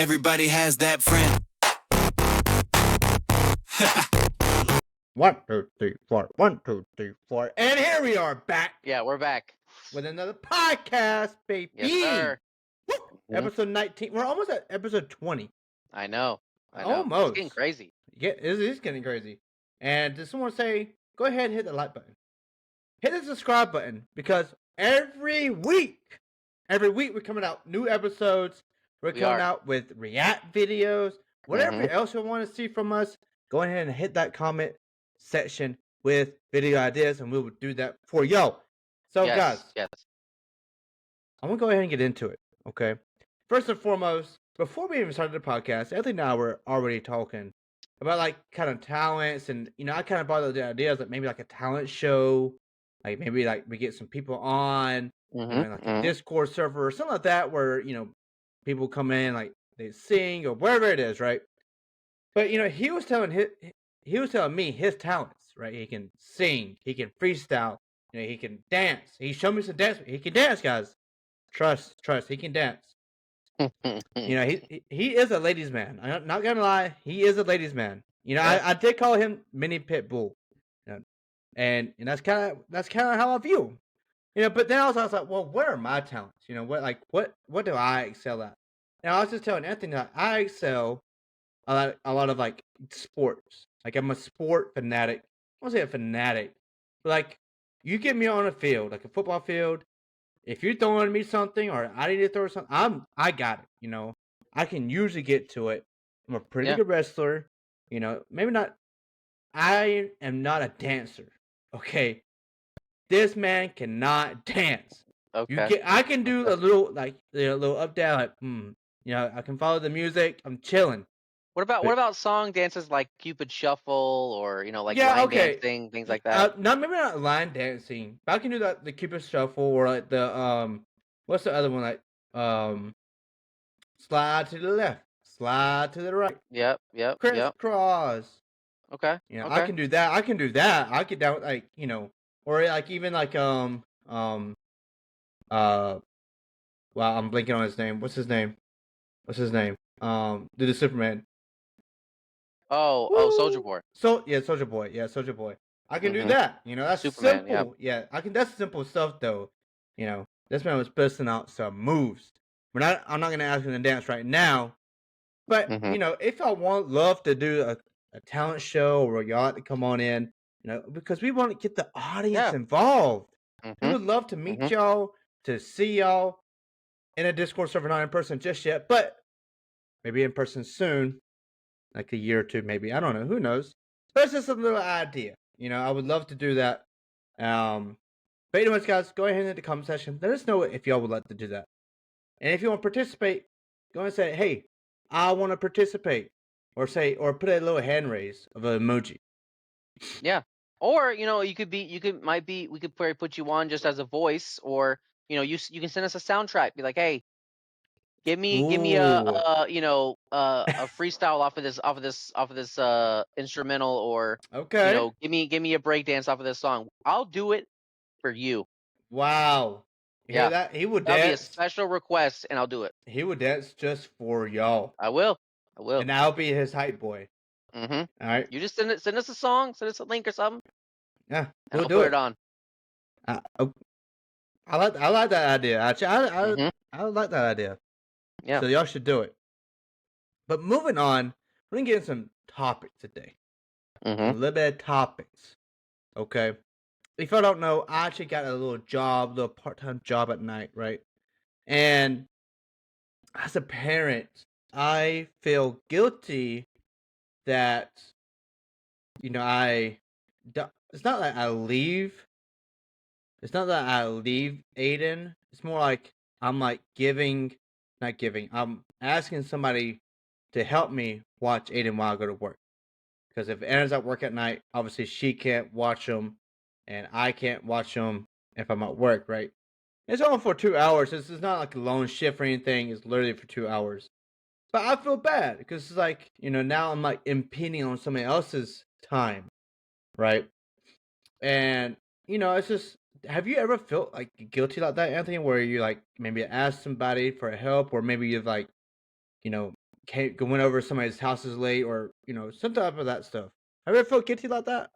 Everybody has that friend. 1, 2, 3, 4. 1, 2, 3, 4. And here we are back Yeah, we're back. with another podcast, baby. Yes, sir. Woo! Mhm. Episode 19. We're almost at episode 20. I know. It's Almost. getting crazy. Yeah, it is getting crazy. And just want to say, go ahead and hit the like button. Hit the subscribe button because every week we're coming out new episodes. We're We coming are. out with react videos. Whatever Mhm. else you want to see from us, go ahead and hit that comment section with video ideas, and we will do that for y'all. So, guys, Yes. I'm gonna go ahead and get into it. Okay. First and foremost, before we even started the podcast, Anthony and I were already talking about like kind of talents, and I kind of brought up the ideas like maybe like a talent show, like maybe like we get some people on, Mhm. like a Discord server or something like that, where people come in like they sing or whatever it is, right? But he was telling me his talents, right? He can sing, he can freestyle, he can dance. He showed me some dance. He can dance, guys. Trust, he can dance. He is a ladies' man. I'm not gonna lie, he is a ladies' man. Yeah. I did call him Mini Pitbull, and that's kind of how I view him. But then I was like, well, what are my talents? What do I excel at? And I was just telling Anthony that I excel a lot of like sports. Like I'm a sport fanatic. I won't say a fanatic, but like you get me on a field, like a football field. If you're throwing me something or I need to throw something, I got it. I can usually get to it. I'm a pretty good wrestler. Maybe not. I am not a dancer. Okay, this man cannot dance. Okay. I can do a little like a little up down. Like, I can follow the music. I'm chilling. What about song dances like Cupid Shuffle or like Yeah, line okay. dancing, things like that? Maybe not line dancing, but I can do that the Cupid Shuffle or like the what's the other one like slide to the left, slide to the right, Yep. crisscross. Okay. I can do that. I can do that. I get down with like or like even like uh wow, I'm blinking on his name. What's his name? Do the Superman. Oh, Soldier Boy. Soldier Boy. Yeah, Soldier Boy. I can do that. That's Superman, simple. Yeah, I can. That's simple stuff though. This man was busting out some moves. I'm not gonna ask him to dance right now, but if I love to do a talent show or y'all like to come on in, because we want to get the audience involved. We would love to meet y'all, to see y'all in a Discord server, not in person just yet, but maybe in person soon, like a year or two, maybe. I don't know. Who knows? But it's just a little idea. I would love to do that. But anyways, guys, go ahead in the comment section. Let us know if y'all would like to do that. And if you want to participate, go ahead and say, hey, I want to participate. Or put a little hand raise of an emoji. Yeah. Or we could probably put you on just as a voice, or you can send us a soundtrack. Be like, hey, give me a Ooh. a freestyle off of this instrumental, or Okay. give me a breakdance off of this song. I'll do it for you. Wow. You hear Yeah. that? He would That'll be a dance. special request, and I'll do it. He would dance just for y'all. I will. And I'll be his hype boy. Mm-hmm. All right. You just send us a song, send us a link or something, Yeah, and we'll I'll do put it. it on. I like that idea. Actually, I like that idea. Yeah. So y'all should do it. But moving on, we're gonna get into some topics today. A little bit of topics. Okay. If I don't know, I actually got a little part-time job at night, right? And as a parent, I feel guilty that it's not that I leave. It's not that I leave Aiden. It's more like I'm like not giving. I'm asking somebody to help me watch Aiden while I go to work. Because if Aaron's at work at night, obviously she can't watch him, and I can't watch him if I'm at work, right? It's only for 2 hours. This is not like a lone shift or anything. It's literally for 2 hours. But I feel bad because it's like, now I'm like impeding on somebody else's time, right? And, it's just, have you ever felt like guilty like that, Anthony, where you like maybe ask somebody for help, or maybe you've like, went over to somebody's houses late, or some type of that stuff. Have you ever felt guilty like that?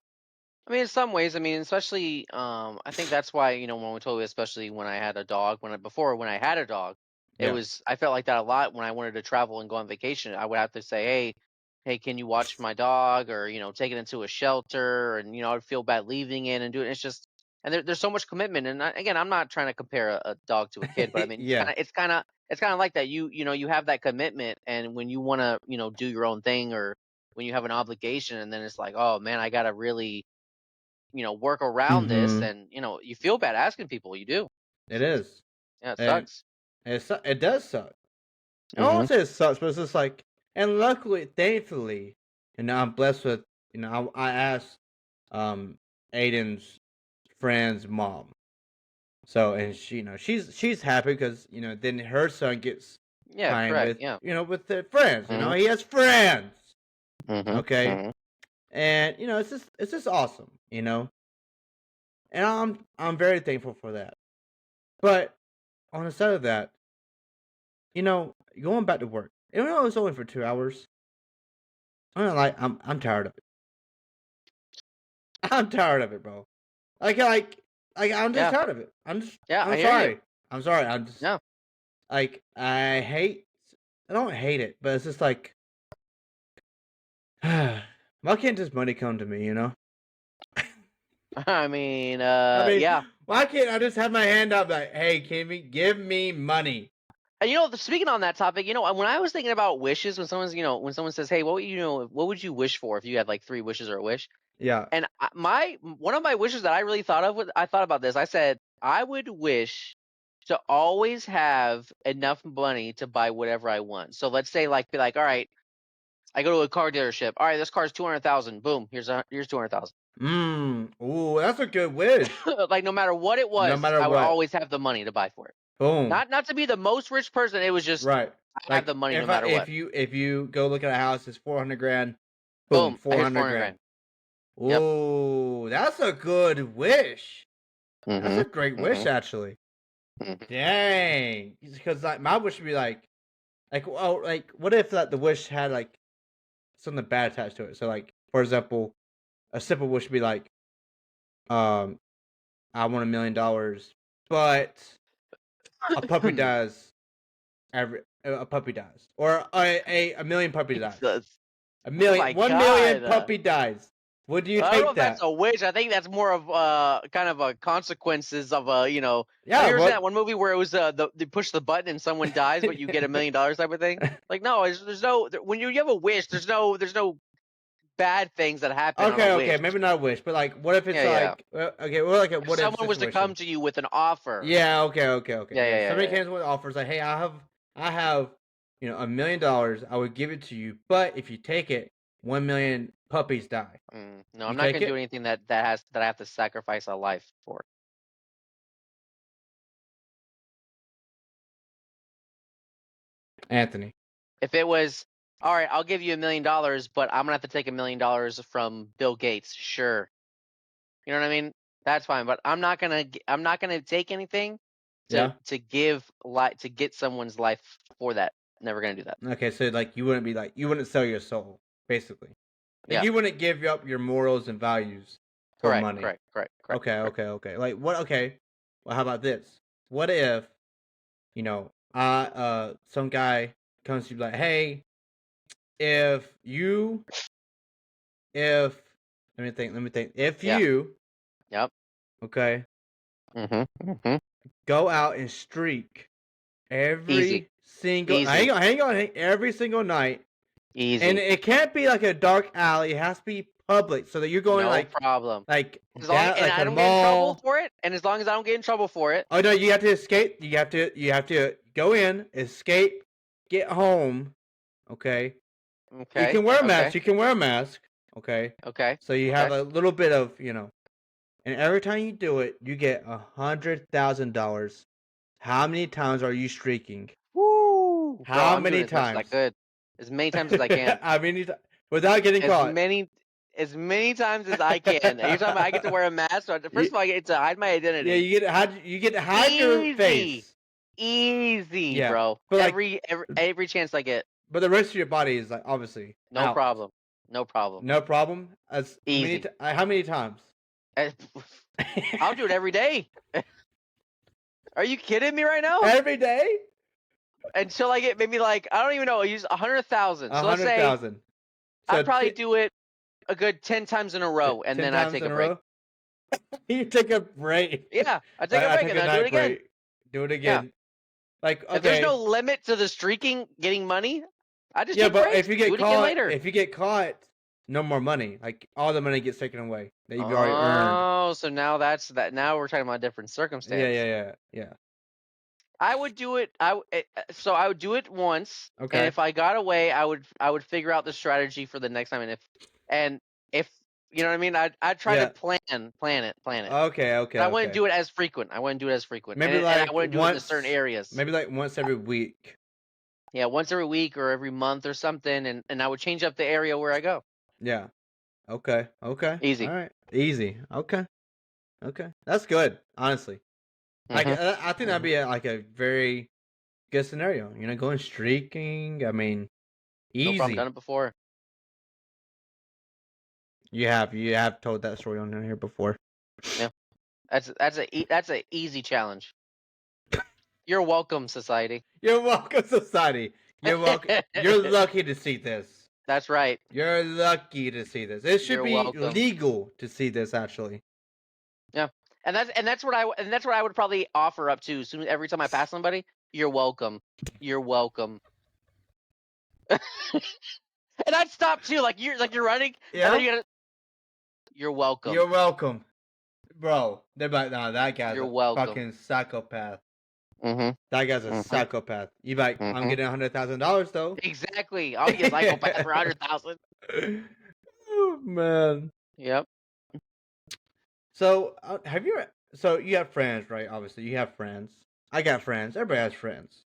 I mean, in some ways, I mean, especially, I think that's why, when we told you, especially when I had a dog, when I had a dog, Yeah. I felt like that a lot when I wanted to travel and go on vacation. I would have to say, hey, can you watch my dog, or, take it into a shelter, and, I'd feel bad leaving it and do it. It's just, and there's so much commitment. And again, I'm not trying to compare a dog to a kid, but I mean, Yeah. it's kind of like that. You have that commitment, and when you want to, do your own thing, or when you have an obligation, and then it's like, oh man, I gotta really work around this, Mm-hmm. and you feel bad asking people. You do. It is, Yeah, it and sucks. it does suck. I Mm-hmm. won't say it sucks, but it's just like, and luckily, thankfully, I'm blessed with, I asked, Aiden's friend's mom. So, and she, she's happy because, then her son gets Yeah, time correct. with, Yeah. with the friends. Mm-hmm. He has friends. Mm-hmm. Okay, Mm-hmm. and it's just awesome. And I'm very thankful for that. But on the side of that, going back to work, even though it's only for 2 hours, I'm tired of it. I'm tired of it, bro. I'm just Yeah. tired of it. I'm just Yeah, I I'm hear you. sorry. I'm sorry. I'm just Yeah. like I don't hate it, but it's just like why can't just money come to me, I mean, I mean, yeah. why can't I just have my hand up like, hey, give me money? And speaking on that topic, when I was thinking about wishes, when someone says, "Hey, what would you wish for if you had like 3 wishes or a wish?" Yeah. And one of my wishes that I really thought of, I thought about this. I said I would wish to always have enough money to buy whatever I want. So let's say, like, be like, all right, I go to a car dealership. All right, this car's 200,000. Boom, here's 200,000. Ooh, that's a good wish. Like, no matter what it No was, matter I would what. always have the money to buy for it. Boom. Not to be the most rich person. It was just Right. I have the Like money no matter what. if you go look at a house, it's 400 grand. Boom, Boom, here's 400 400 grand. grand. Yep. Ooh, that's a good wish. That's a Mm-hmm. great wish, Mm-hmm. actually. Mm-hmm. Dang. Because like my wish would be what if like the wish had like something bad attached to it? So like, for example, a simple wish would be like, I want $1 million, but a puppy dies. A puppy dies, or a million puppy dies. Jesus. A Oh million, my 1 million God. puppy dies. Would you I don't know take if that's that? a wish. I think that's more of kind of a consequences of a Have Yeah. you ever seen What? that one movie where it was they push the button and someone dies, but you get $1 million type of thing? Like, no, there's no when you have a wish, there's no bad things that happen on a Okay, wish. maybe not a wish, but like, what if it's Yeah, yeah. like, okay, well, like a If what if someone was to come situation? to you with an offer, Yeah, okay. yeah, Yeah, yeah, yeah, somebody yeah. comes with offers like, hey, I have, $1 million. I would give it to you, but if you take it, 1 million puppies die. No, You I'm not take gonna do it, anything that I have to sacrifice a life for. Anthony. If it was, all right, I'll give you $1 million, but I'm gonna have to take $1 million from Bill Gates. Sure, you know what I mean? That's fine, but I'm not gonna take anything Yeah. to get someone's life for that. Never gonna do that. Okay, so like you wouldn't sell your soul, basically. Like Yeah, you wouldn't give up your morals and values for correct, money. correct, correct, correct, correct. Okay. Like what? Okay. Well, how about this? What if some guy comes to you like, hey, if you if let me think. If Yeah, you yep. okay Mm-hmm. go out and streak Easy, every single easy, hang on every single night. And easy. it can't be like a dark alley. It has to be public, so that you're going No problem. like As long down and like I a don't get in trouble mall. for it, and as long as I don't get in trouble for it. Oh no, you have to escape. You have to go in, escape, get home. Okay. You Okay, can wear a okay, mask. You can wear a mask. Okay. okay, So you have okay. a little bit of and every time you do it, you get $100,000. How many times are you streaking? Woo, bro! How I'm doing many as much as I times? could, as many times as I can. I mean, without getting As caught. many as many times as I can. You're talking about I get to wear a mask. So first of all, I get to hide my Yeah, identity. you get to hide your Easy, face. easy, Yeah, bro. but like, Every chance I get. But the rest of your body is like obviously No out. problem. No problem. No problem. Easy. How many times? I'll do it every day. Are you kidding me right now? Every day? Until I get maybe like, I don't even know, I use 100,000. So let's say 100,000. I'd probably do it a good 10 times in a row, and then I take a break. You take a break. Yeah, I take a break and then I do it again. Do it again. Yeah. Like, okay. If there's no limit to the streaking, getting money, I just take but breaks, if you get do it caught, again later. if you get caught, no more money. Like all the money gets taken away that you've already earned. Oh, so now that's that. Now we're talking about a different circumstance. Yeah. I would do it. So I would do it once, Okay. and if I got away, I would figure out the strategy for the next time, and if you know what I mean, I'd try to plan it. Okay. I wouldn't do it as frequent. Maybe and I wouldn't do it in certain areas. Maybe like once every week. Yeah, once every week or every month or something, and I would change up the area where I go. Yeah. Okay. Easy. All right. Easy. Okay. That's good, honestly. Like I think that'd be a very good scenario. You know, going streaking. I mean, easy. No problem. Done it before. You have told that story on here before. Yeah, that's a easy challenge. You're welcome, society. You're welcome, society. You're welcome. You're lucky to see this. That's right. You're lucky to see this. It should be legal to see this, actually. Yeah, and that's what I would probably offer up to. Soon every time I pass somebody, you're welcome. You're welcome. And I'd stop too. Like you're running. Yeah. And then you're welcome. You're welcome, bro. They're like, nah, that guy's fucking psychopath. Mm-hmm. That guy's a psychopath. You like, I'm getting $100,000 though. Exactly. I'll be a psychopath for 100,000. Oh man. Yep. So So you have friends, right? Obviously, you have friends. I got friends. Everybody has friends.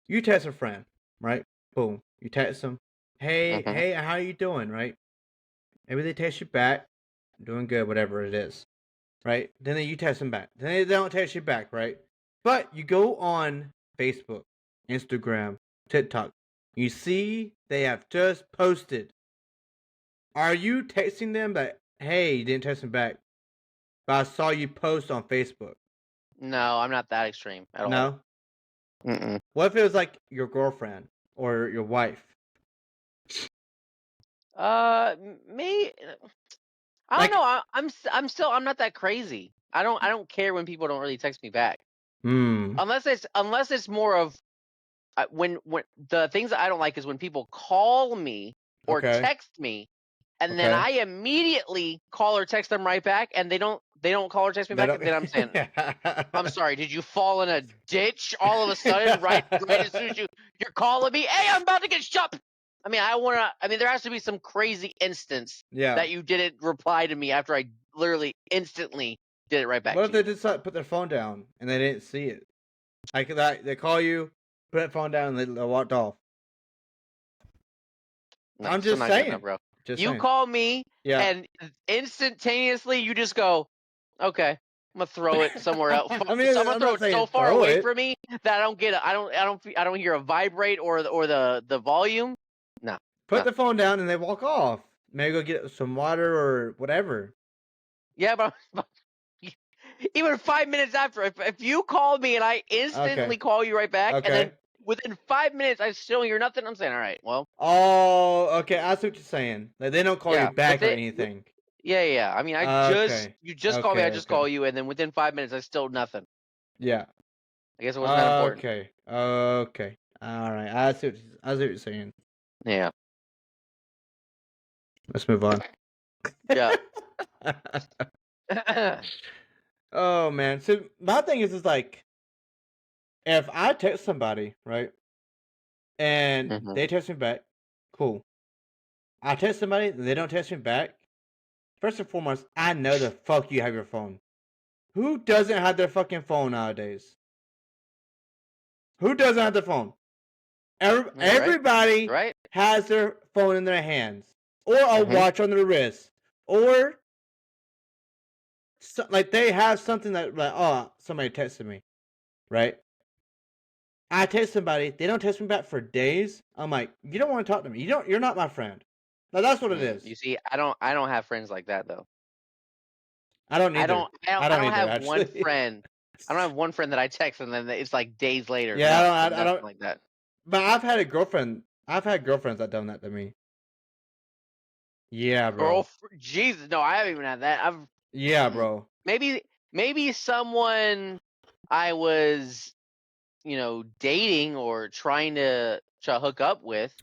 You text a friend, right? Boom. You text them. Hey, how you doing? Right? Maybe they text you back. Doing good, whatever it is. Right? Then you text them back. Then they don't text you back, right? But you go on Facebook, Instagram, TikTok. You see they have just posted. Are you texting them that, hey, you didn't text me back, but I saw you post on Facebook? No, I'm not that extreme at all. No? Mm-mm. What if it was like your girlfriend or your wife? Me. I don't know. I'm not that crazy. I don't care when people don't really text me back. Unless it's more of when the things that I don't like is when people call me or text me, and then I immediately call or text them right back, and they don't call or text me back, and then I'm saying, I'm sorry, did you fall in a ditch all of a sudden right as soon as you're calling me? Hey, I'm about to get shot. I mean, there has to be some crazy instance that you didn't reply to me after I literally instantly did it right back. What if they just put their phone down and they didn't see it? Like they call you, put that phone down, and they walked off. No, I'm just saying, bro. You call me, and instantaneously you just go, okay, I'm gonna throw it somewhere else. I'm gonna throw it so far away from me that I don't hear a vibrate or the volume. No. Put the phone down and they walk off. Maybe go get some water or whatever. Yeah, but even 5 minutes after, if you call me and I instantly call you right back, and then within 5 minutes I still hear nothing, I'm saying, all right, well. Oh, okay. I see what you're saying. Like, they don't call you back or anything. Yeah. I mean, you just call me, I just call you, and then within 5 minutes I still nothing. Yeah. I guess it wasn't that important. Okay. All right. I see what you're saying. Yeah. Let's move on. Yeah. Oh man. So my thing is like, if I text somebody, right, and they text me back, cool. I text somebody, they don't text me back. First and foremost, I know the fuck you have your phone. Who doesn't have their fucking phone nowadays? Who doesn't have their phone? Everybody has their phone in their hands, or a watch on their wrist, or like they have something that like, oh, somebody texted me, right? I text somebody, they don't text me back for days. I'm like, you don't want to talk to me. You're not my friend. Now that's what it is. You see, I don't have friends like that though. I don't either. I I don't don't either, have one actually. friend. I don't have one friend that I text and then it's like days later. Yeah, No, I nothing don't. like that. But I've had a girlfriend. I've had girlfriends that done that to me. Yeah, bro. Jesus, no, I haven't even had that. Yeah, bro. Maybe someone I was, dating or trying to hook up with,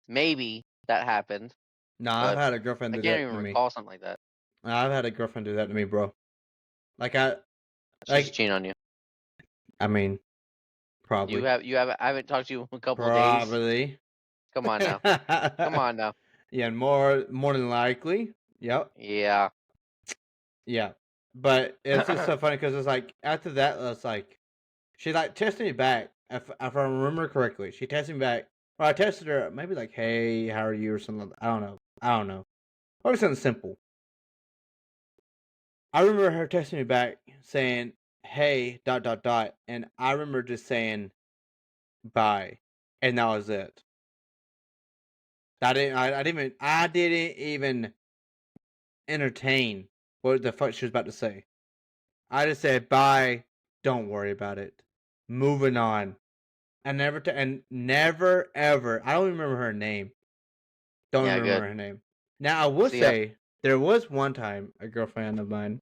maybe that happened, Nah, I've but had a girlfriend I do can't that even to me. recall something like that. I've had a girlfriend do that to me, bro. Like She's cheating on you. I mean, probably. I haven't talked to you in a couple of days. Probably. Come on now. Come on now. Yeah, more than likely. Yep. Yeah. Yeah. But it's just so funny because it's like after that, it's like she like texted me back. If I remember correctly, she texted me back. Or I texted her maybe like, "Hey, how are you?" or something. I don't know. I don't know. Probably something simple. I remember her texting me back saying, "Hey, dot dot dot," and I remember just saying, "Bye," and that was it. I didn't even entertain what the fuck she was about to say. I just said, "Bye. Don't worry about it. Moving on." And never ever. I don't remember her name. Don't Yeah, remember good. her name. Now I will See ya. say there was one time a girlfriend of mine.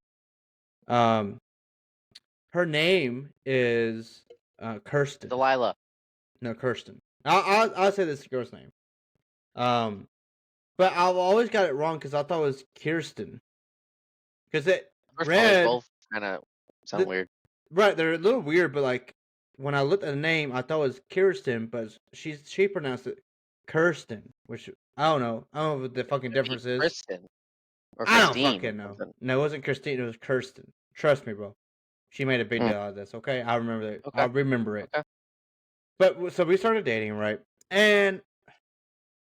Um, her name is Kirsten. Delilah. No, Kirsten. I'll say this girl's name. But I've always got it wrong because I thought it was Kirsten. Because it First of all, they read both kind of sound weird. right. They're a little weird, but like when I looked at the name, I thought it was Kirsten, but she pronounced it Kirsten, which I don't know. I don't know what the fucking Maybe difference is. Kristen or I don't Christine or fucking know. something. No, it wasn't Christine. It was Kirsten. Trust me, bro. She made a big Mm. deal out of this. Okay, I remember it. Okay. I remember it. Okay. But so we started dating, right? And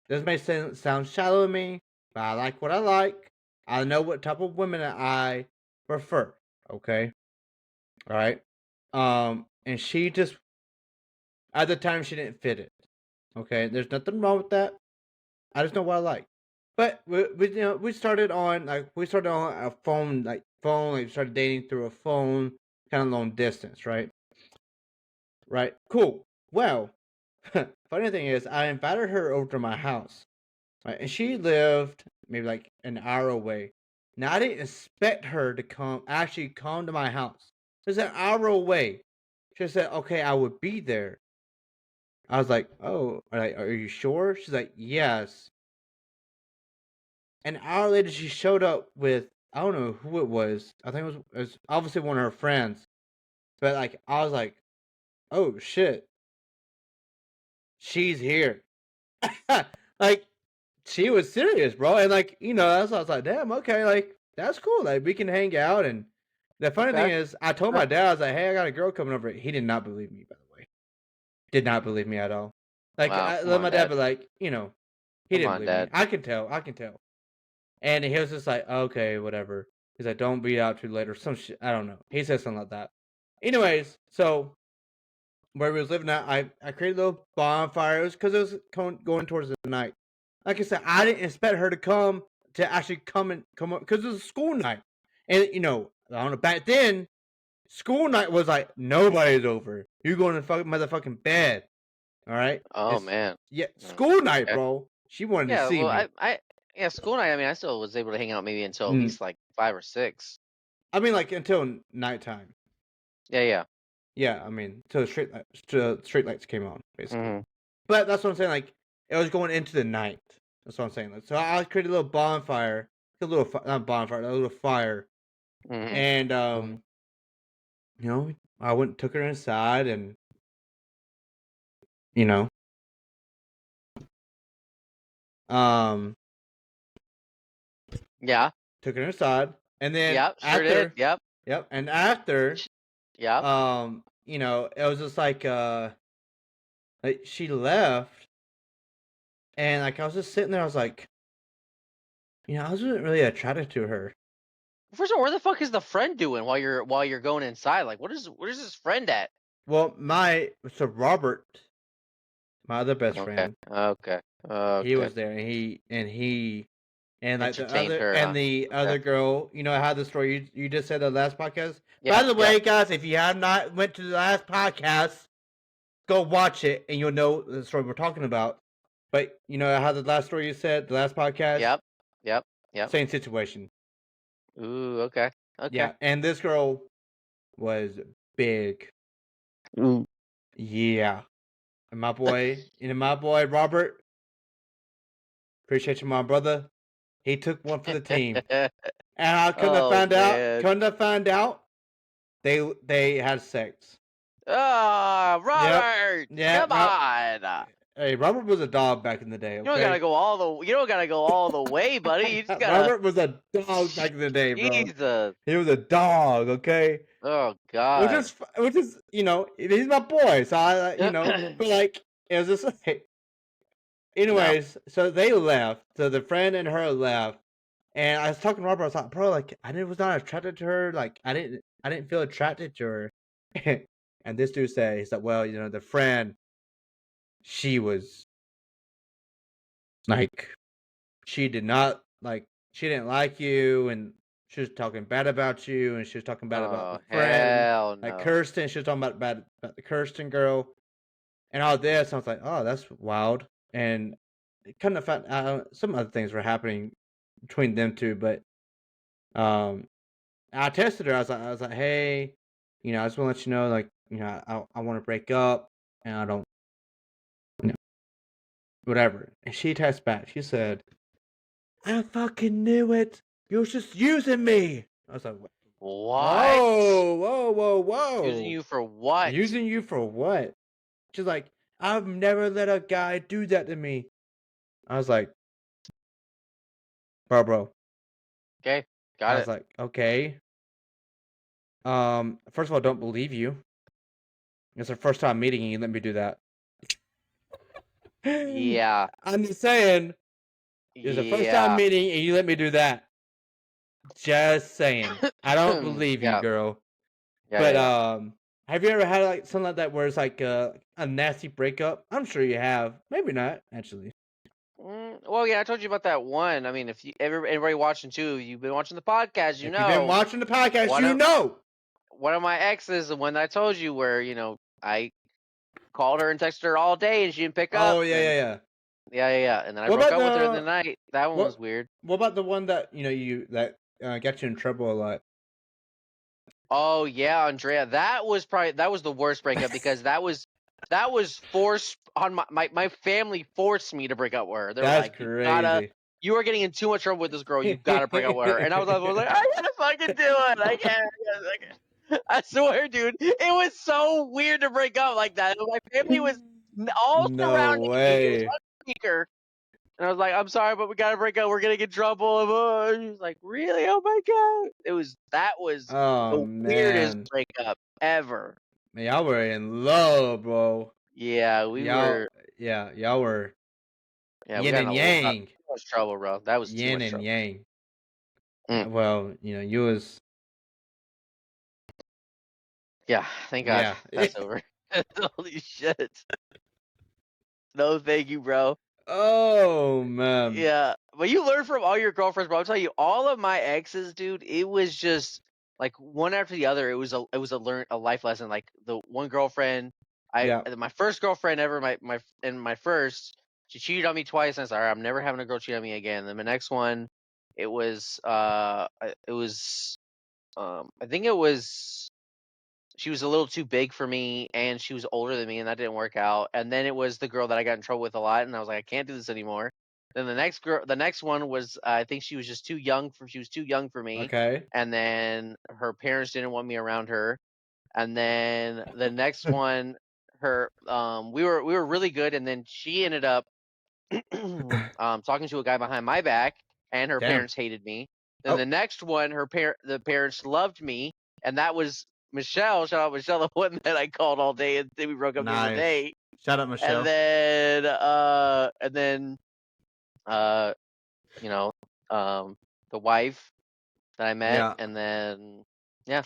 this may sound shallow to me, but I like what I like. I know what type of women I prefer. Okay, all right. And she just at the time she didn't fit it. Okay, there's nothing wrong with that. I just know what I like. But we started on a phone like we started dating through a phone, kind of long distance, right? Right. Cool. Well, funny thing is, I invited her over to my house, right? And she lived maybe like an hour away. Now I didn't expect her to actually come to my house. It's an hour away. She said, "Okay, I would be there." I was like, "Oh, are you sure?" She's like, "Yes." An hour later, she showed up with I don't know who it was. I think it was obviously one of her friends. But like, I was like, "Oh shit, she's here!" Like, she was serious, bro. And like, that's I was like, "Damn, okay, like that's cool. Like, we can hang out." And the funny thing Okay. is, I told my dad, I was like, "Hey, I got a girl coming over." He did not believe me, by the way. Did not believe me at all. Like, Wow. I Come let on, my dad Dad. be like, he Come didn't on, believe me. Dad. I can tell. I can tell. And he was just like, "Okay, whatever." He's like, "Don't be out too late," or some shit. I don't know. He said something like that. Anyways, so where we was living at, I created a little bonfire. It was because it was going towards the night. Like I said, I didn't expect her to actually come up because it was a school night, and I don't know. Back then, school night was like nobody's over. You going to fucking motherfucking bed. All right. Oh man. School night, Okay. bro. She wanted to Yeah. see Well, me. yeah, school night. I mean, I still was able to hang out maybe until at Mm. least like 5 or 6. I mean, like until nighttime. Yeah. Yeah. Yeah, I mean, till the street lights came on, basically. Mm-hmm. But that's what I'm saying. Like, it was going into the night. That's what I'm saying. Like, so I created a little bonfire, not bonfire, a little fire, Mm-hmm. and I went and took her inside, and you know, um, Yeah. took her inside, and then Yep. Sure did. Yep. and after, Yep. it was just like she left, and like I was just sitting there, I was like, I wasn't really attracted to her. First of all, where the fuck is the friend doing while you're going inside? Like, what is this friend at? Well, so Robert, my other best friend, Okay. he Okay. was there, and like Entertained her, the huh? other Okay. girl, you know how the story you just said the last podcast. By Yep. the Yep. way, guys, if you have not went to the last podcast, go watch it, and you'll know the story we're talking about. But you know how the last story you said, the last podcast, Yep. Yep. Yep. same situation. Ooh. Okay. Okay. Yeah, and this girl was big. Ooh. Yeah, and my boy Robert, appreciate you, my brother. He took one for the team, and I couldn't have Oh found out. man. Couldn't have found out. They had sex. Ah, Yep. Robert, Yeah. come on. Hey, Robert was a dog back in the day. You don't gotta Okay. go all the way, buddy. You just gotta. Robert was a dog back in the day, bro. Jesus. He was a dog. Okay. Oh Which God. is he's my boy. So but like it was just like, No. anyways. So they left. So the friend and her left. And I was talking to Robert. I was like, bro, like was not attracted to her. Like I didn't feel attracted to her. And this dude said, he said, well, the friend, she was like, she did not like, she didn't like you, and she was talking bad about you, and she was talking bad about the Oh friend, hell like no. Kirsten. She was talking about bad about the Kirsten girl, and all this. I was like, oh, that's wild. And it kind of found out some other things were happening between them two, but um. I texted her. I was like, hey, I just want to let you know, like, I want to break up, and I don't, you know, whatever. And she texted back. She said, I fucking knew it. You was just using me. I was like, What? whoa, whoa, whoa, Using whoa. you for what? Using you for what? She's like, I've never let a guy do that to me. I was like, bro. Okay, I got was it. like, okay. First of all, I don't believe you. It's our first time meeting, and you let me do that. Yeah. I'm just saying, it was the first time Yeah. meeting, and you let me do that. Just saying. I don't believe you, Yeah. girl. Yeah. But Yeah. have you ever had like something like that where it's like a nasty breakup? I'm sure you have. Maybe not, actually. Well, yeah, I told you about that one. I mean, if you everybody watching too, you've been watching the podcast, you If you've been know. watching the podcast, One you of know. one of my exes, the one that I told you, where I called her and texted her all day and she didn't pick up. Oh yeah, And yeah, yeah. yeah. And then I What broke about up with her in the the night. That one was what? weird. What about the one that that got you in trouble a lot? Oh yeah, Andrea, that was the worst breakup because that was forced on my family forced me to break up with her. They were That's like, crazy. you are getting in too much trouble with this girl. You gotta break up with her. And I was like, I can't fucking do it. I can't. I swear, dude, it was so weird to break up like that. My family was all No surrounding me. It was way. on speaker. And I was like, I'm sorry, but we gotta break up. We're gonna get in trouble. And he was like, really? Oh my god! That was Oh the weirdest man. breakup ever. Man, y'all were in love, bro. Yeah, we Y'all, were. yeah, y'all were Yeah, we yin got in and a lot yang. too much trouble, bro. That was too Yin much and trouble. yang. Mm. Well, you was, Yeah, thank God yeah. that's over. Holy shit! No, thank you, bro. Oh man. Yeah, but you learn from all your girlfriends, bro. I'll tell you, all of my exes, dude. It was just like one after the other. It was a life lesson. Like the one girlfriend, Yeah. my first girlfriend ever, my first, she cheated on me twice, and I said, all right, I'm never having a girl cheat on me again. Then my next one, it was I think it was she was a little too big for me, and she was older than me, and that didn't work out. And then it was the girl that I got in trouble with a lot, and I was like, I can't do this anymore. Then the next one was I think she was just too young for she was too young for me, Okay. and then her parents didn't want me around her. And then the next one, we were really good, and then she ended up talking to a guy behind my back, and her Damn. parents hated me. Then Oh, the next one, the parents loved me, and that was Michelle. Shout out Michelle, the one that I called all day, and then we broke up the other nice. day. Shout out And Michelle. then, uh, you know, the wife that I met, Yeah. and then, yeah,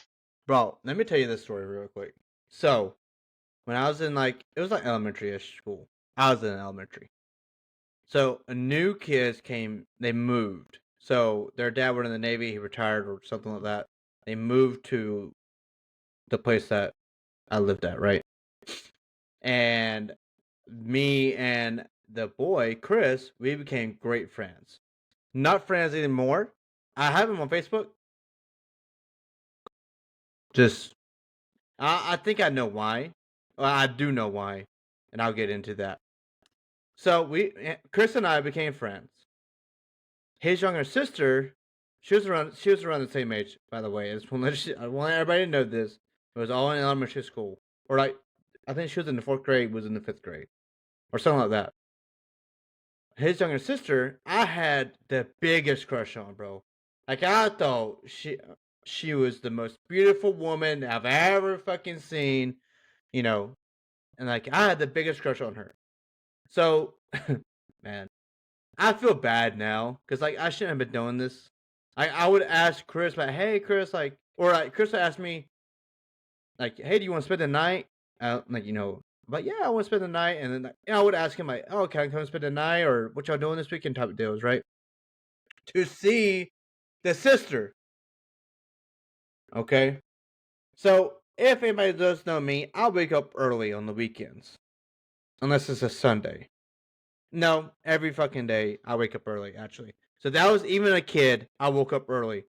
Bro, let me tell you this story real quick. So, when I was in it was like elementary-ish school. I was in elementary. So a new kids came, they moved. So their dad was in the Navy, he retired or something like that. They moved to the place that I lived at, right? And me and the boy, Chris, we became great friends. Not friends anymore. I have him on Facebook. Just, I think I know why. Well, I do know why, and I'll get into that. So Chris and I became friends. His younger sister, she was around the same age, by the way. I want everybody to know this. It was all in elementary school, or I think she was in the 4th grade, was in the 5th grade, or something like that. His younger sister, I had the biggest crush on, bro. Like I thought she was the most beautiful woman I've ever fucking seen, you know, and I had the biggest crush on her. So, man, I feel bad now because I shouldn't have been doing this. I would ask Chris like, hey Chris, or Chris would ask me like, hey, do you want to spend the night? But yeah, I want to spend the night, and then I would ask him like, oh, can I come spend the night, or what y'all doing this weekend type of deals, right? To see the sister. Okay, so if anybody does know me, I'll wake up early on the weekends, unless it's a Sunday. No, every fucking day I wake up early, actually. So that was even a kid, I woke up early.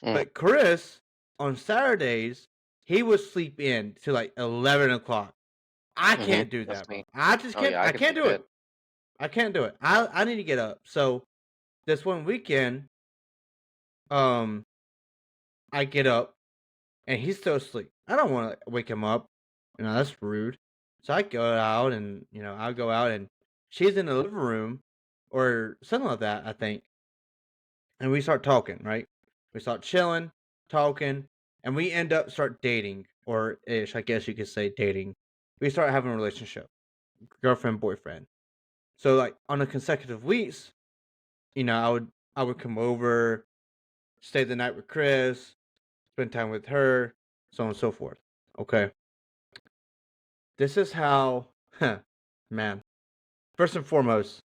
But Chris, on Saturdays, he would sleep in to like 11 o'clock. I can't do That's that, bro. me. I just Oh can't. yeah, I I could can't sleep do good. it. I can't do it. I need to get up. So this one weekend, um, I get up and he's still asleep. I don't want to wake him up. That's rude. So I go out and I'll go out and she's in the living room or something like that, I think. And we start talking, right? We start chilling, talking, and we end up start dating, or ish, I guess you could say dating. We start having a relationship, girlfriend, boyfriend. So like on the consecutive weeks, I would come over, stay the night with Chris, spend time with her, so on and so forth. Okay. This is how, man. First and foremost,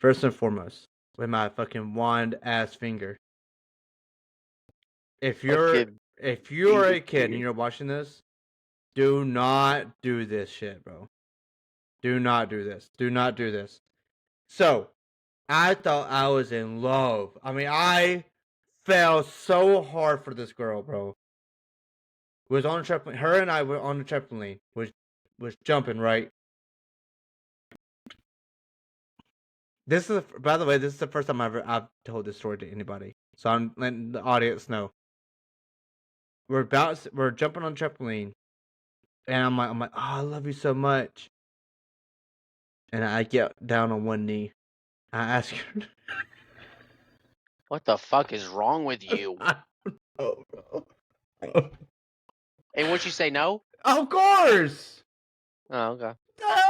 with my fucking wand ass finger. If you're Fucking if you're finger a kid and king. you're watching this, do not do this shit, bro. Do not do this. Do not do this. So, I thought I was in love. I mean, I fell so hard for this girl, bro. Was on a trampoline. Her and I were on the trampoline. Was jumping, right? By the way, this is the first time I've told this story to anybody. So I'm letting the audience know. We're jumping on the trampoline, and I'm like, oh, I love you so much. And I get down on one knee. I ask her. What the fuck is wrong with you? I don't know, bro. And would you say no? Of course. Oh, okay.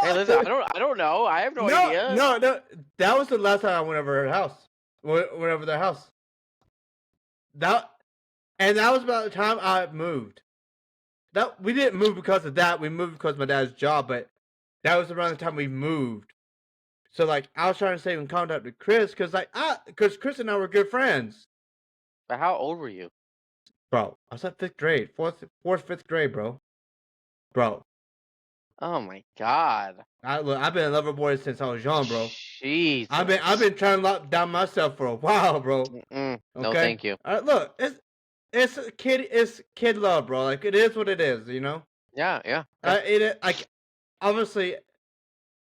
Hey, listen, I don't know. I have no idea. No. That was the last time I went over her house. Went over their house. That was about the time I moved. That we didn't move because of that. We moved because of my dad's job, but that was around the time we moved. So I was trying to stay in contact with Chris because Chris and I were good friends. But how old were you? Bro, I was at 5th grade, fourth, 5th grade, bro. Oh my god. I've been a lover boy since I was young, bro. Jesus. I've been trying to lock down myself for a while, bro. No, Okay, thank you. look, it's kid love, bro. Like it is what it is, you know. Yeah. Obviously,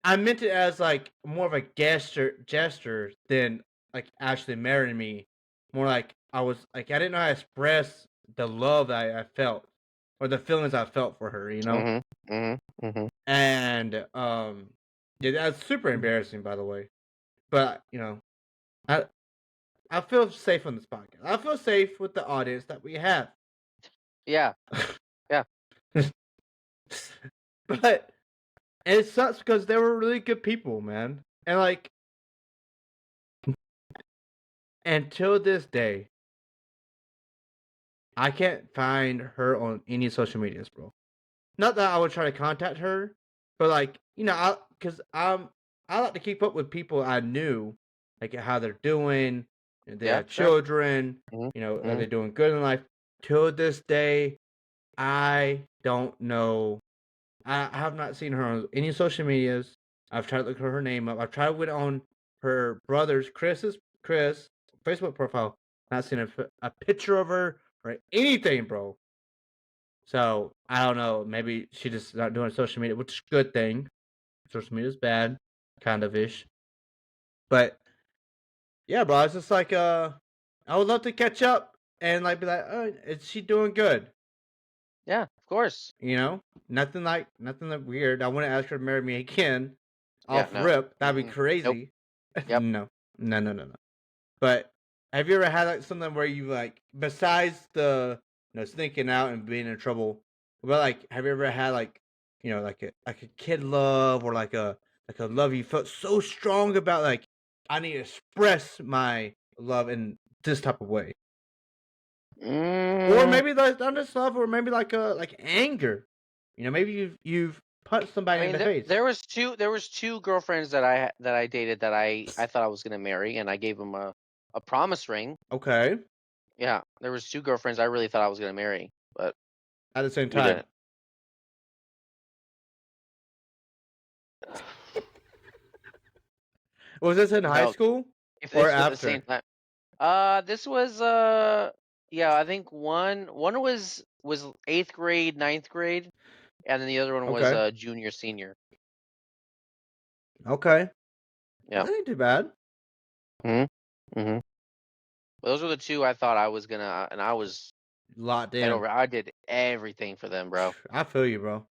I meant it as more of a gesture than actually marrying me. More I was I didn't know how to express the love that I felt or the feelings I felt for her, you know. And yeah, that's super embarrassing, by the way. But I feel safe on this podcast. I feel safe with the audience that we have. Yeah. But it sucks because they were really good people, man. And until this day, I can't find her on any social medias, bro. Not that I would try to contact her, but like because I like to keep up with people I knew, like how they're doing, they Yeah, have sure. children, are they doing good in life? Till this day, I don't know. I have not seen her on any social medias. I've tried to look her name up. I've tried to get on her brother's Chris Facebook profile. Not seen a picture of her or anything, bro. So I don't know. Maybe she just not doing social media, which is a good thing. Social media is bad, kind of ish. But yeah, bro, it's just like I would love to catch up and like be like, oh, is she doing good? Yeah, of course. Nothing like weird. I want to ask her to marry me again. Yeah, Off no. rip, that'd be Nope. crazy. Yep. No. But have you ever had like something where you like, besides the sneaking out and being in trouble, but like, have you ever had like, like a kid love or like a love you felt so strong about, like, I need to express my love in this type of way, or Mm, maybe like not just love, or maybe like anger. Maybe you've punched I somebody in mean, the face. there was two girlfriends that I dated that I thought I was gonna marry, and I gave them a promise ring. Okay, Yeah, there was two girlfriends I really thought I was gonna marry, but at the same we time, didn't. was this in high No, school if or this was at the same after? time. This was yeah, I think one was eighth grade, ninth grade, and then the other one was Okay, junior, senior. okay, Yeah. that ain't too bad. Hmm. Hmm. Those were the two I thought I was gonna, and I was Locked head in. over. I did everything for them, bro. I feel you, bro.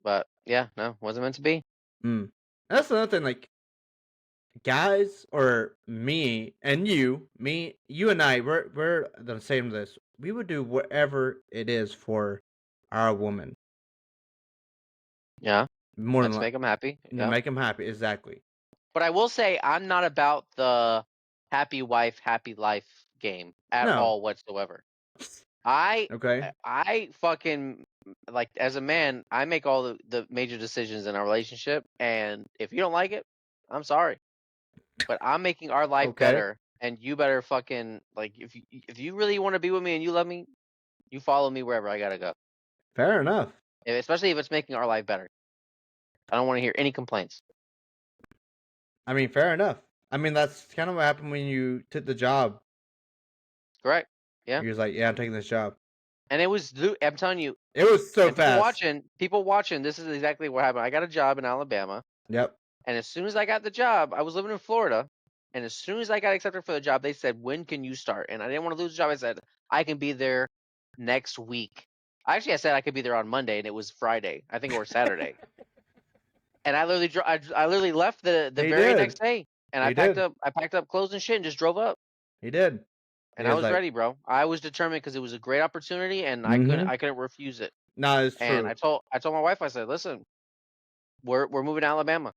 But yeah, no, wasn't meant to be. Mm. That's another thing. Like guys, or you and I, we're the same. This we would do whatever it is for our woman. Yeah, More than let's make them happy. to Yeah. make them happy. Exactly. But I will say I'm not about the happy wife, happy life game at No. all whatsoever. I Okay. I fucking like as a man, I make all the major decisions in our relationship, and if you don't like it, I'm sorry, but I'm making our life Okay. better, and you better fucking like if you really want to be with me and you love me, you follow me wherever I gotta go, Fair enough. especially if it's making our life better. I don't want to hear any complaints. I mean, fair enough. I mean, that's kind of what happened when you took the job. Correct? Yeah, You was like, yeah, I'm taking this job. and it was I'm telling you, It was so and fast. people watching, this is exactly what happened. I got a job in Alabama. Yep. And as soon as I got the job, I was living in Florida. And as soon as I got accepted for the job, they said, "When can you start?" And I didn't want to lose the job. I said, "I can be there next week." Actually, I said I could be there on Monday, and it was Friday, I think, or Saturday. And I literally, I literally left the He very did. next day, and He did. I packed up clothes and shit, and just drove up. He did. And He I was was like, ready, bro. I was determined because it was a great opportunity, and mm-hmm. I couldn't refuse it. Nah, it's And true. I told my wife, I said, "Listen, we're moving to Alabama."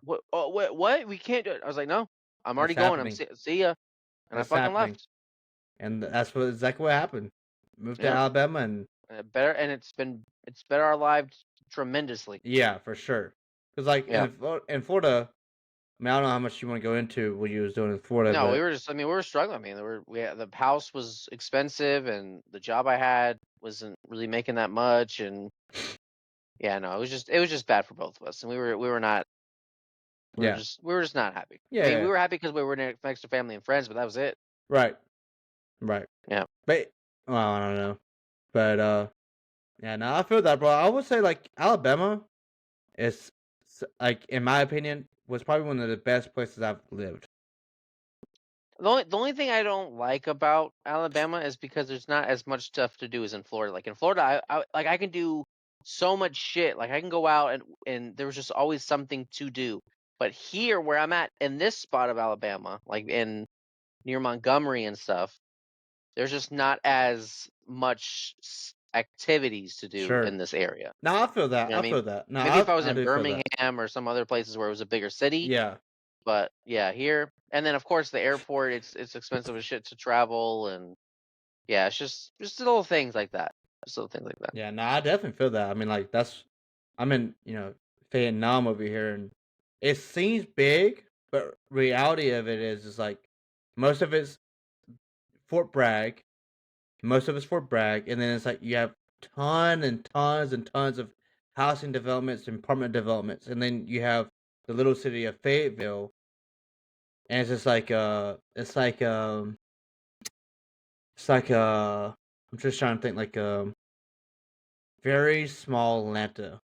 What? Oh, what? We can't do it. I was like, "No, I'm It's already going. happening. See ya." And I It's fucking happening. left. And that's exactly what happened. Moved to Yeah, Alabama, and better, and it's better our lives tremendously. yeah, for sure. Because like Yeah. in Florida, I mean, I don't know how much you want to go into what you was doing in Florida, No, we but were just. I mean, we were struggling. I mean, the house was expensive, and the job I had wasn't really making that much, and yeah, no, it was just bad for both of us, and yeah, we were just not happy. I yeah, mean, yeah. we were happy because we were next to family and friends, but that was it. Right, right. Yeah. But well, I don't know, but yeah, no, I feel that, bro. I would say like Alabama is like, in my opinion, was probably one of the best places I've lived. The only thing I don't like about Alabama is because there's not as much stuff to do as in Florida. Like in Florida, I can do so much shit. Like I can go out and there was just always something to do. But here, where I'm at in this spot of Alabama, like in near Montgomery and stuff, there's just not as much activities to do Sure. in this area. No, I feel You know that. what I I mean? feel that. No, Maybe if I was I in do feel that. Birmingham or some other places where it was a bigger city, Yeah. but yeah, here, and then of course the airport, it's expensive as shit to travel, and yeah, it's just little things like that. So things like that. Yeah, no, I definitely feel that. I mean, like I'm in Vietnam over here, and it seems big, but reality of it is like most of it's Fort Bragg, and then it's like you have tons and tons and tons of housing developments and apartment developments, and then you have the little city of Fayetteville, and it's just like I'm just trying to think like very small Atlanta,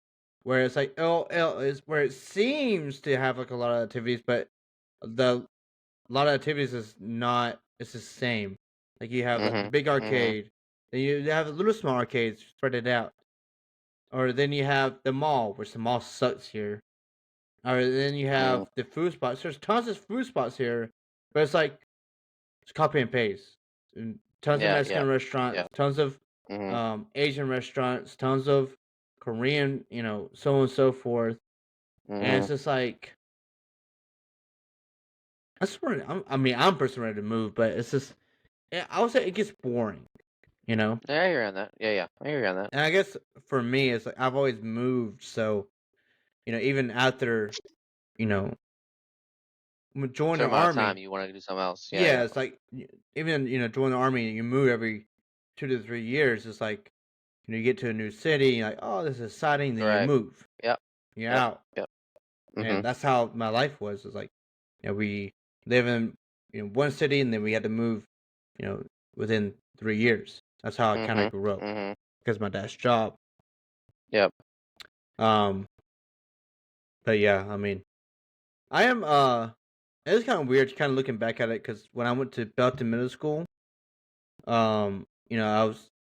where it's like LL is where it seems to have like a lot of activities, but the a lot of activities is not. It's the same. Like you have like the big arcade, then you have the little small arcades spread it out, or then you have the mall, which the mall sucks here, or then you have the food spots. There's tons of food spots here, but it's like it's copy and paste. And tons of Mexican restaurants, tons of Asian restaurants, tons of Korean, so on and so forth. And it's just like I'm personally ready to move, but it's just I would say it gets boring, Yeah, I hear you on that. Yeah, I hear you on that. And I guess for me, it's like I've always moved, so even after join the Certain amount of time army, you want to do something else. yeah, it's like even join the army, you move every 2 to 3 years. It's like you get to a new city, you're like, oh, this is exciting. Then you move, Yep. you're out, Yep. and that's how my life was. It's like we live in one city, and then we had to move, within 3 years. That's how I kind of grew up because of my dad's job. Yep. But yeah, I mean, I am it's kind of weird, kind of looking back at it, because when I went to Belton Middle School, I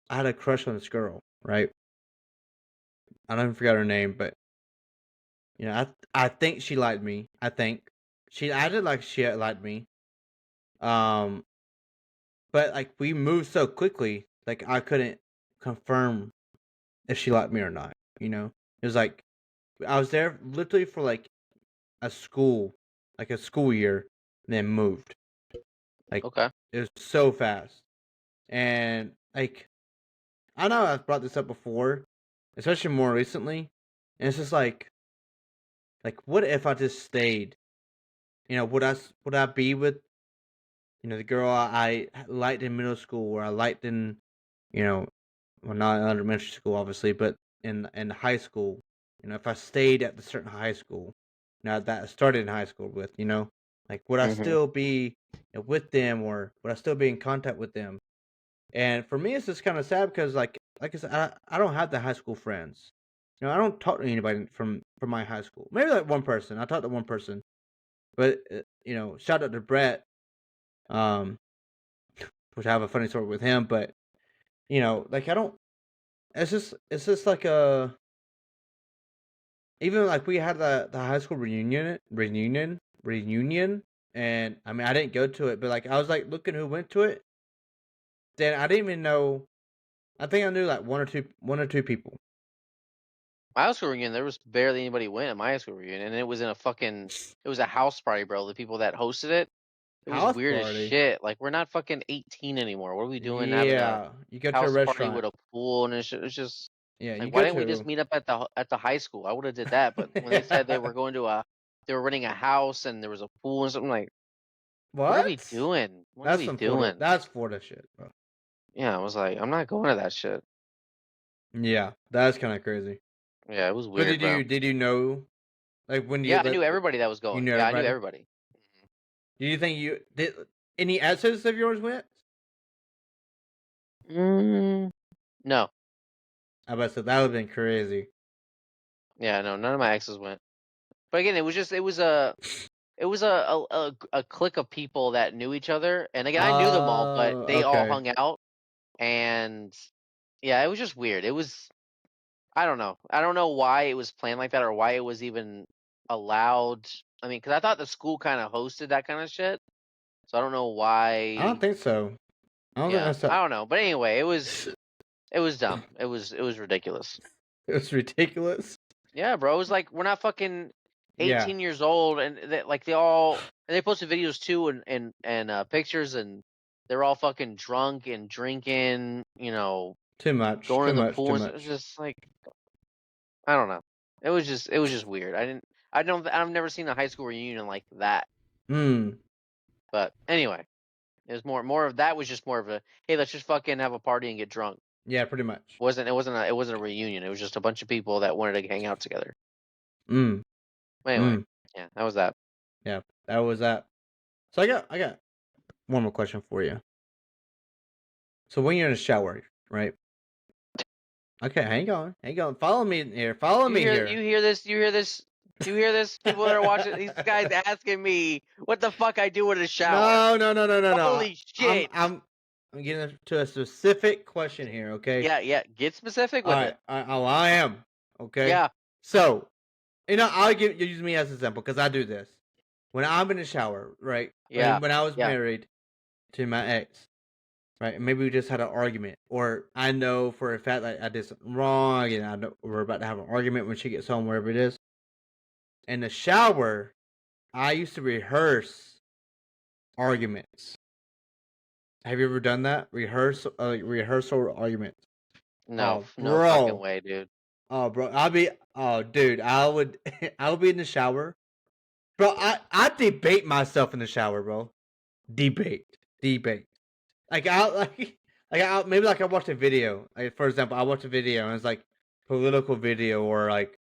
had a crush on this girl, right? I don't even forget her name, but I think she liked me. I think she acted like she had liked me. Um, but like we moved so quickly, like I couldn't confirm if she liked me or not. It was like I was there literally for like a school year, and then moved. Like Okay. it was so fast, and like I know I've brought this up before, especially more recently, and it's just like what if I just stayed? Would I be with the girl I liked in middle school, or I liked in you know well, not in elementary school obviously, but in high school? If I stayed at the certain high school, now that I started in high school with, like would I still be with them, or would I still be in contact with them? And for me, it's just kind of sad because, like I said, I don't have the high school friends. I don't talk to anybody from my high school. Maybe like one person. I talked to one person, but shout out to Brett, um, which I have a funny story with him. But like I don't. It's just like a even like we had the high school reunion, and I mean I didn't go to it, but like I was like looking who went to it. Then I didn't even know. I think I knew like one or two people. My high school reunion, there was barely anybody went at my high school reunion, and it was it was a house party, bro. The people that hosted it, it was House weird as party. shit. Like we're not fucking 18 anymore. What are we doing having a Yeah, you go to a house party with restaurant. a pool and it's just Yeah, you like why go didn't we just to. meet up at the high school? I would have did that. But when they said they were going to they were renting a house and there was a pool and something, like, what are we What? doing? What are That's we some Florida. doing? That's Florida shit, bro. Yeah, I was like, I'm not going to that shit. Yeah, that's kind of crazy. Yeah, it was But weird, did bro. you know, like when you Yeah, I knew everybody that was you going. knew Yeah, I knew everybody? everybody. Do you think you did any exes of yours went? No. I bet so that would have been crazy. Yeah, no, none of my exes went. But again, it was a clique of people that knew each other, and again, I knew them all, but Oh, they all okay. hung out, and yeah, it was just weird. It was, I don't know. I don't know why it was planned like that or why it was even allowed. I mean, because I thought the school kind of hosted that kind of shit, so I don't know I don't why. think so. I don't think Yeah, that's I don't know. But anyway, it was dumb. It was ridiculous. it was ridiculous. Yeah, bro. It was like we're not fucking Yeah. 18 years old, and they posted videos too and pictures, and they're all fucking drunk and drinking, Too much. going Too in the much. pool. Too It was much. just like, I don't know. It was just weird. I've never seen a high school reunion like that. But anyway, it was more of that was just more of a, hey, let's just fucking have a party and get drunk. Yeah, pretty much. It wasn't a reunion. It was just a bunch of people that wanted to hang out together. But anyway, yeah, that was that. Yeah, that was that. So I got one more question for you. So when you're in the shower, right? Okay, hang on. Follow me here. You hear this? People that are watching, these guys asking me what the fuck I do in a shower. No. Holy shit! I'm getting to a specific question here. Okay. Yeah. Get specific with it. I am. Okay. Yeah. So, I'll use me as an example because I do this when I'm in the shower, right? Yeah. When I was married to my ex, right? Maybe we just had an argument, or I know for a fact that I did something wrong, and I know we're about to have an argument when she gets home, wherever it is. In the shower, I used to rehearse arguments. Have you ever done that? Rehearsal arguments. No, Oh, no fucking way, dude. Oh, bro, dude, I would be in the shower, bro. I debate myself in the shower, bro. Debate. Like maybe I watched a video. Like, for example, I watched a video and it's like political video, or like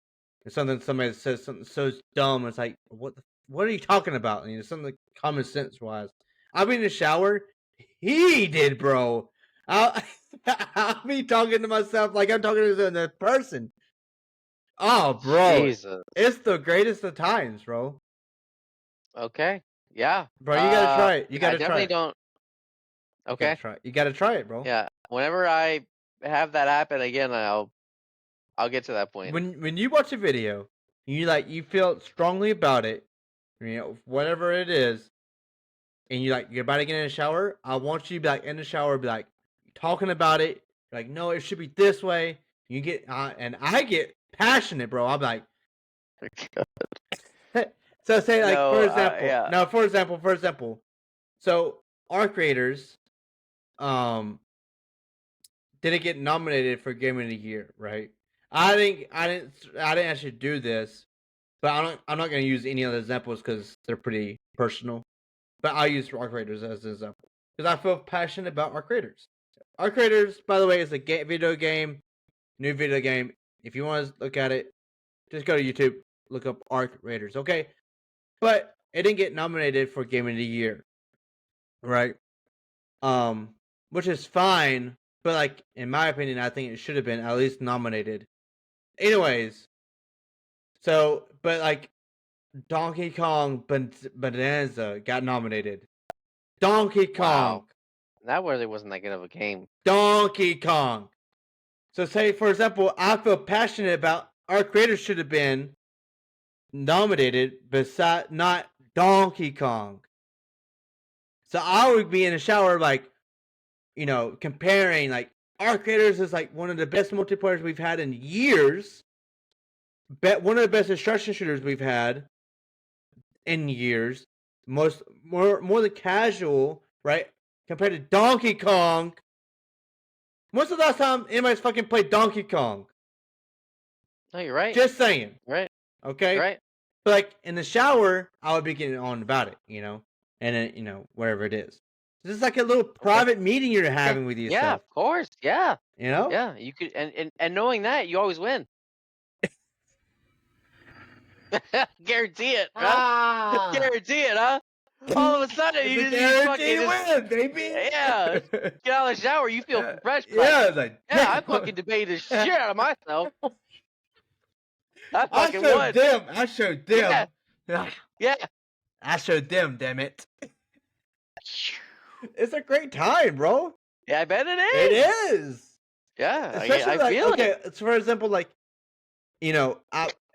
somebody says something so dumb. It's like, what are you talking about? Something common sense wise. I'll be in the shower. He did, bro. I'll be talking to myself like I'm talking to another person. Oh, bro, Jesus. It's the greatest of times, bro. Okay. Yeah. Bro, you gotta try it. You gotta I definitely try it. don't. Okay. You gotta try it, bro. Yeah. Whenever I have that happen again, I'll get to that point. When you watch a video, you feel strongly about it, whatever it is, and you're about to get in the shower. I want you to be like in the shower, be like talking about it. Like, no, it should be this way. You get and I get passionate, bro. I'm like, so say like for example, for example. So our creators, didn't get nominated for Game of the Year, right? I didn't actually do this, but I'm not gonna use any other examples because they're pretty personal. But I'll use our creators as an example because I feel passionate about our creators. Our creators, by the way, is a new video game. If you want to look at it, just go to YouTube, look up Arc Raiders, okay? But it didn't get nominated for Game of the Year, right? Which is fine, but like in my opinion, I think it should have been at least nominated. Anyways, so but like Donkey Kong Bonanza got nominated. Donkey Kong. Wow. That really wasn't that good of a game. Donkey Kong. So say for example, I feel passionate about our creators should have been nominated, beside not Donkey Kong. So I would be in the shower like, comparing like our creators is like one of the best multiplayers we've had in years. One of the best destruction shooters we've had in years. More than casual, right? Compared to Donkey Kong. When's the last time anybody's fucking played Donkey Kong? No, you're right. Just saying. Right. Okay? You're right. But like in the shower, I would be getting on about it, and then, wherever it is. This is like a little private meeting you're having with yourself. Yeah, of course. Yeah. Yeah, you could, and knowing that, you always win. Guarantee it, huh? Guarantee it, huh? All of a sudden, you just fucking win, baby. Yeah, get out of the shower, you feel fresh. Yeah, like, I fucking debated the shit out of myself. I fucking showed won. them. I showed them. Yeah. I showed them. Damn it. It's a great time, bro. Yeah, I bet it is. It is. Yeah, especially I feel it. Okay, so for example, like, Anna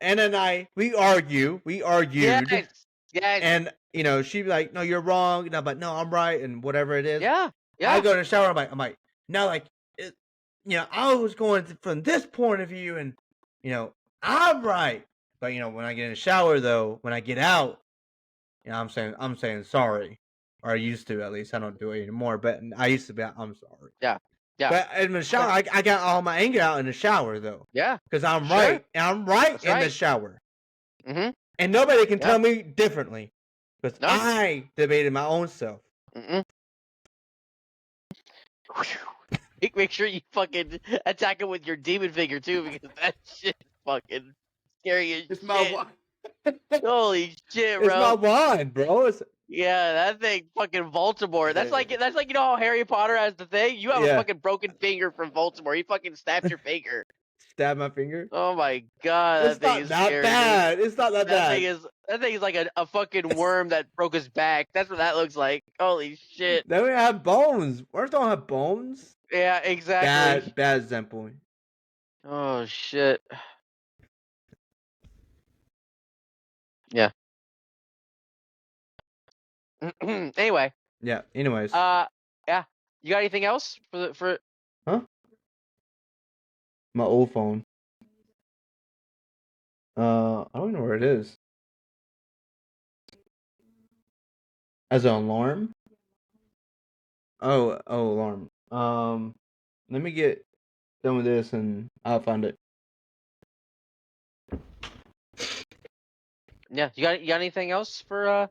and I, we argued. Yes. And she'd be like, "No, you're wrong." And I'm like, "No, I'm right," and whatever it is. Yeah. I go in the shower. I'm like, no, like, I was going from this point of view, and I'm right. But when I get in the shower, though, when I get out, I'm saying sorry, or I used to at least. I don't do it anymore, but I used to be. I'm sorry. Yeah. Yeah. But in the shower, I got all my anger out in the shower though. Yeah. Because I'm Sure. right. I'm right That's in the right. shower. Mm-hmm. And nobody can Yeah. tell me differently. Because No. I debated my own self. Mm-mm. Make sure you fucking attack him with your demon figure too, because that shit is fucking scary as It's shit. my wand. Holy shit, It's my bro. wand, bro. It's, Yeah, that thing fucking Voldemort. That's like you know how Harry Potter has the thing? You have a Yeah. fucking broken finger from Voldemort. He fucking snapped your finger. stab my finger. Oh my god, It's that thing not is that scary, bad. dude. It's not that bad. That thing is like a fucking worm that broke his back. That's what that looks like. Holy shit. Then we have bones. Worms don't have bones. Yeah, exactly. Bad example. Oh shit. Yeah. Anyway. Yeah. Anyways. Yeah. You got anything else for? Huh? My old phone. I don't know where it is. As an alarm? Oh, alarm. Let me get done with this and I'll find it. Yeah, you got anything else for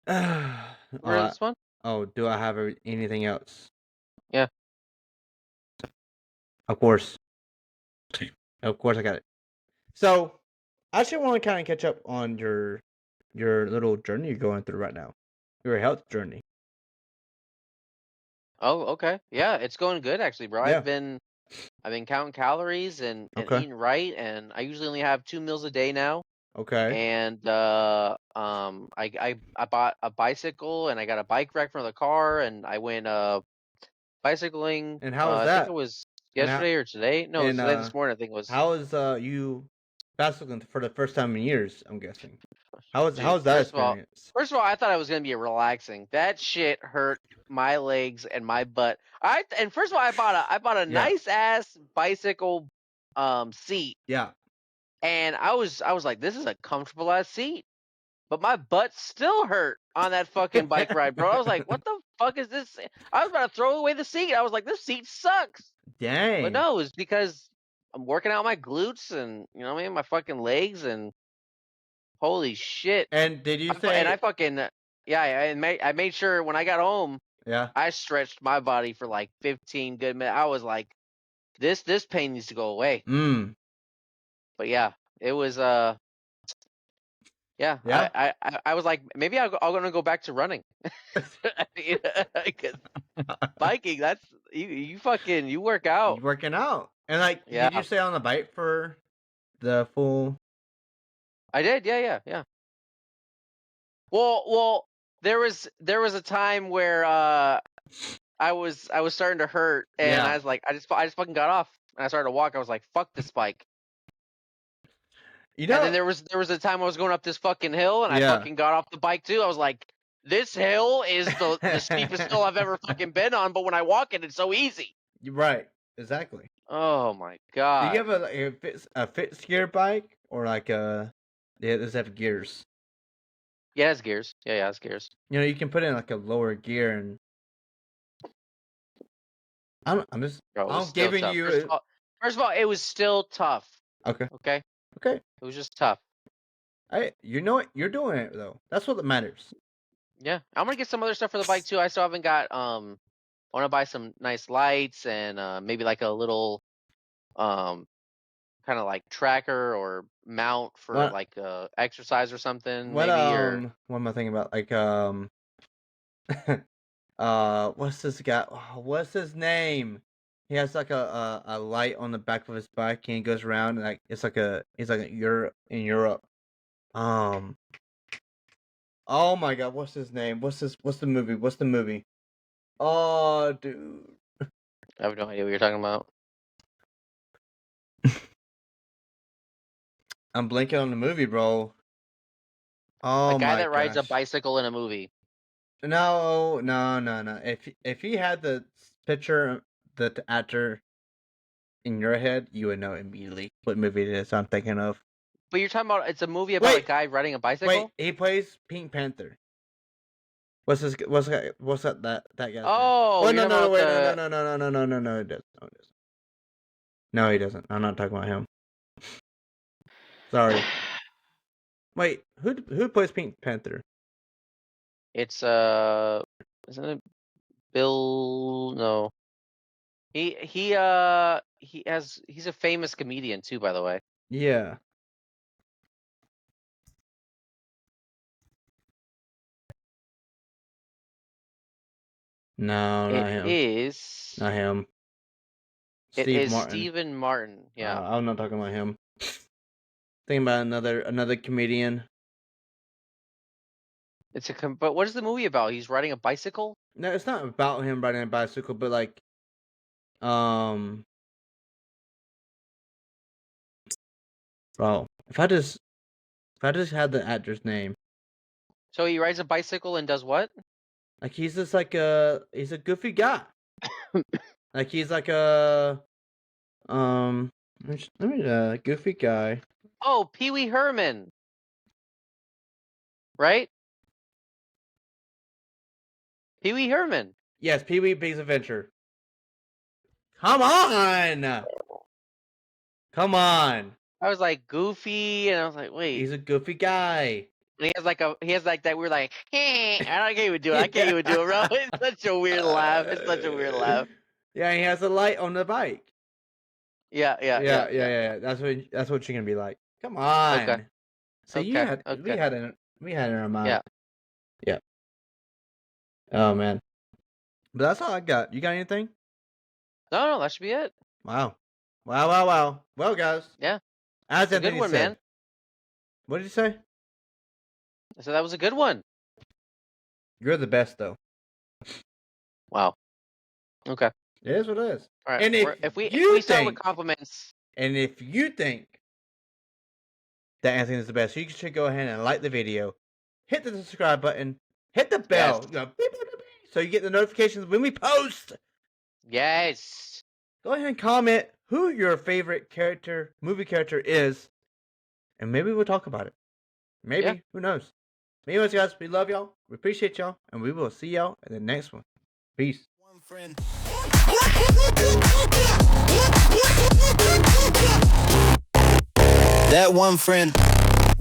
this one? Oh, do I have anything else? Yeah. Of course. Of course I got it. So, I actually want to kind of catch up on your little journey you're going through right now. Your health journey. Oh, okay. Yeah, it's going good actually, bro. Yeah. I've been counting calories and Okay. eating right, and I usually only have 2 meals a day now. Okay. And I bought a bicycle and I got a bike rack for the car, and I went bicycling. And how was I that? think it was And how- yesterday or today. No, it was today this morning. I think it was. How is you bicycling for the first time in years? I'm guessing. How was Dude, that experience? First of all, I thought it was gonna be relaxing. That shit hurt my legs and my butt. And first of all, I bought a Yeah. nice ass bicycle seat, Yeah. and I was like, this is a comfortable ass seat, but my butt still hurt on that fucking bike ride, bro. I was like, what the fuck is this? I was about to throw away the seat. I was like, this seat sucks. Dang. But no, it's because I'm working out my glutes and you know what I mean, my fucking legs, and holy shit. And did you say? And I fucking I made sure when I got home, Yeah. I stretched my body for like 15 good minutes. I was like, this pain needs to go away. But yeah, it was yeah. I was like, maybe I'm gonna go back to running. Because biking, that's you fucking you work out. You're working out. And like, Yeah. did you stay on the bike for the full? I did, yeah. Well, there was a time where I was starting to hurt, and Yeah. I was like, I just fucking got off, and I started to walk. I was like, fuck this bike. You know. And then there was a time I was going up this fucking hill, and I fucking got off the bike too. I was like, this hill is the steepest hill I've ever fucking been on, but when I walk it, it's so easy. You're right. Exactly. Oh my god. Do you have a fixed gear bike or like a? Yeah, does it have gears? Yeah, it has gears. Yeah, it has gears. You know, you can put in like a lower gear and. I'm just. Bro, I'm giving tough. you. First of all, it was still tough. Okay. Okay. Okay. It was just tough. You know what? You're doing it though. That's what matters. Yeah, I'm gonna get some other stuff for the bike too. I still haven't got I want to buy some nice lights and maybe like a little kind of like tracker or mount for like exercise or something. What maybe or what am I thinking about? Like what's this guy? What's his name? He has like a light on the back of his bike and he goes around and like he's like in Europe. Oh my god, what's his name? What's the movie? Oh dude. I have no idea what you're talking about. I'm blanking on the movie, bro. Oh A guy my that rides a gosh. bicycle in a movie. No. If he had the picture, the actor in your head, you would know immediately what movie it is I'm thinking of. But you're talking about it's a movie about a guy riding a bicycle? Wait, he plays Pink Panther. What's that guy's name? Oh, you're no, talking no, about wait, the. no, he doesn't. No, he doesn't. I'm not talking about him. Sorry. Wait, who plays Pink Panther? It's isn't it Bill? No. He's a famous comedian too, by the way. Yeah. No, not him. Is. Not him. It Steve is Martin. Stephen Martin. Yeah. I'm not talking about him. Thinking about another comedian. But what is the movie about? He's riding a bicycle? No, it's not about him riding a bicycle, but like, well, if I just had the actor's name, So he rides a bicycle and does what? like he's just like he's a goofy guy. Like he's like a goofy guy. Oh, Pee Wee Herman. Right? Pee Wee Herman. Yes, Pee Wee Big's Adventure. Come on! Come on! I was like Goofy, and I was like, wait. He's a goofy guy. And he has like that weird like, hey, I can't even do it. I can't even do it, bro. It's such a weird laugh. It's such a weird laugh. Yeah, he has a light on the bike. Yeah. That's what you're gonna be like. Come on. Okay. So Okay, we had okay. we had in our mind. Yeah. Yeah. Oh man. But that's all I got. You got anything? No, that should be it. Wow. Wow. Well, guys. Yeah. As It's a good Anthony one, said. man. What did you say? So that was a good one. You're the best, though. Wow. Okay. It is what it is. All right. And If we start with compliments. And if you think that Anthony is the best, you should go ahead and like the video, hit the subscribe button, hit the bell, Yes. you know, beep, beep, beep, beep, so you get the notifications when we post. Yes. Go ahead and comment who your favorite movie character is, and maybe we'll talk about it. Maybe. Yeah. Who knows? Anyways, guys, we love y'all. We appreciate y'all, and we will see y'all in the next one. Peace. One friend. That one friend.